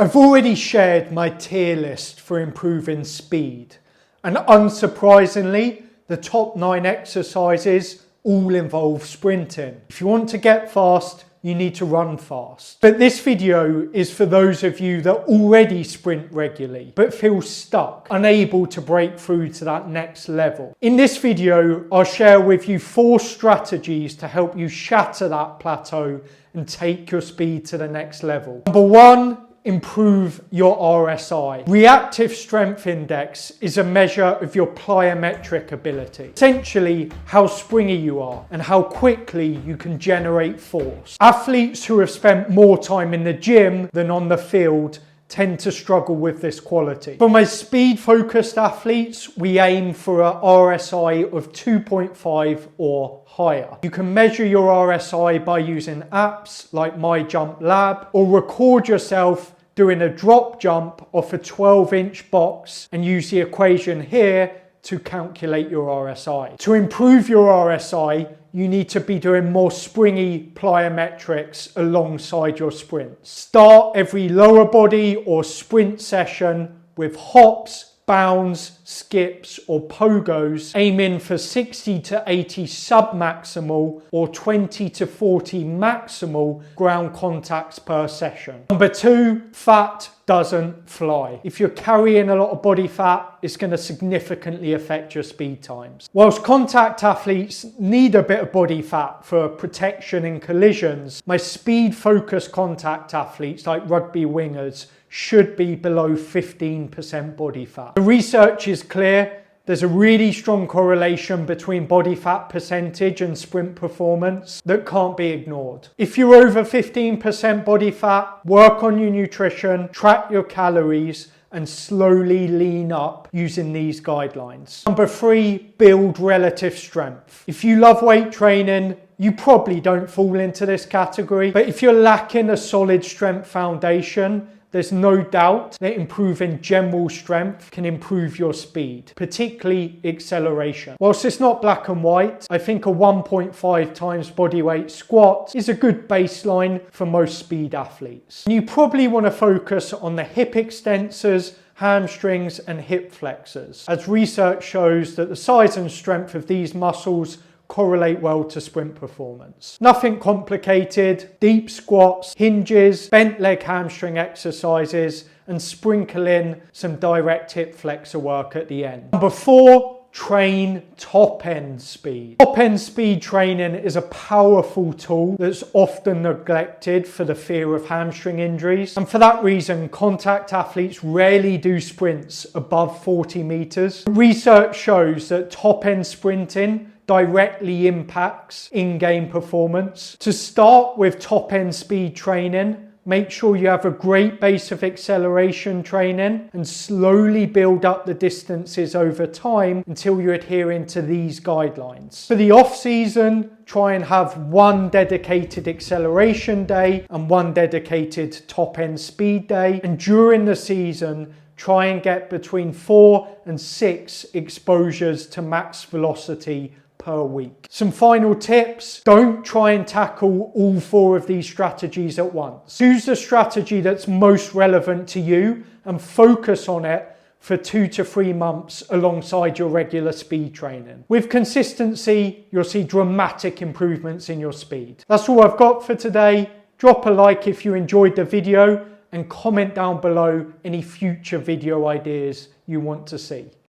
I've already shared my tier list for improving speed, and unsurprisingly, the top 9 exercises all involve sprinting. If you want to get fast, you need to run fast. But this video is for those of you that already sprint regularly, but feel stuck, unable to break through to that next level. In this video, I'll share with you 4 strategies to help you shatter that plateau and take your speed to the next level. Number 1, improve your RSI. Reactive Strength Index is a measure of your plyometric ability, essentially how springy you are and how quickly you can generate force. Athletes who have spent more time in the gym than on the field tend to struggle with this quality. For my speed-focused athletes, we aim for a RSI of 2.5 or higher. You can measure your RSI by using apps like My Jump Lab, or record yourself doing a drop jump off a 12-inch box and use the equation here to calculate your RSI. To improve your RSI, you need to be doing more springy plyometrics alongside your sprints. Start every lower body or sprint session with hops, bounds, skips or pogos, aiming for 60 to 80 sub-maximal or 20 to 40 maximal ground contacts per session. Number 2, fat doesn't fly. If you're carrying a lot of body fat, it's going to significantly affect your speed times. Whilst contact athletes need a bit of body fat for protection in collisions, my speed-focused contact athletes like rugby wingers should be below 15% body fat. The research is clear. There's a really strong correlation between body fat percentage and sprint performance that can't be ignored. If you're over 15% body fat, work on your nutrition, track your calories, and slowly lean up using these guidelines. Number 3, build relative strength. If you love weight training, you probably don't fall into this category, but if you're lacking a solid strength foundation, there's no doubt that improving general strength can improve your speed, particularly acceleration. Whilst it's not black and white, I think a 1.5 times body weight squat is a good baseline for most speed athletes. And you probably want to focus on the hip extensors, hamstrings and hip flexors, as research shows that the size and strength of these muscles correlate well to sprint performance. Nothing complicated, deep squats, hinges, bent leg hamstring exercises, and sprinkle in some direct hip flexor work at the end. Number 4, train top end speed. Top end speed training is a powerful tool that's often neglected for the fear of hamstring injuries. And for that reason, contact athletes rarely do sprints above 40 meters. Research shows that top end sprinting directly impacts in-game performance. To start with top-end speed training, make sure you have a great base of acceleration training and slowly build up the distances over time until you're adhering to these guidelines. For the off-season, try and have 1 dedicated acceleration day and 1 dedicated top-end speed day. And during the season, try and get between 4 and 6 exposures to max velocity per week. Some final tips: don't try and tackle all 4 of these strategies at once. Choose the strategy that's most relevant to you and focus on it for 2 to 3 months alongside your regular speed training. With consistency, you'll see dramatic improvements in your speed. That's all I've got for today. Drop a like if you enjoyed the video and comment down below any future video ideas you want to see.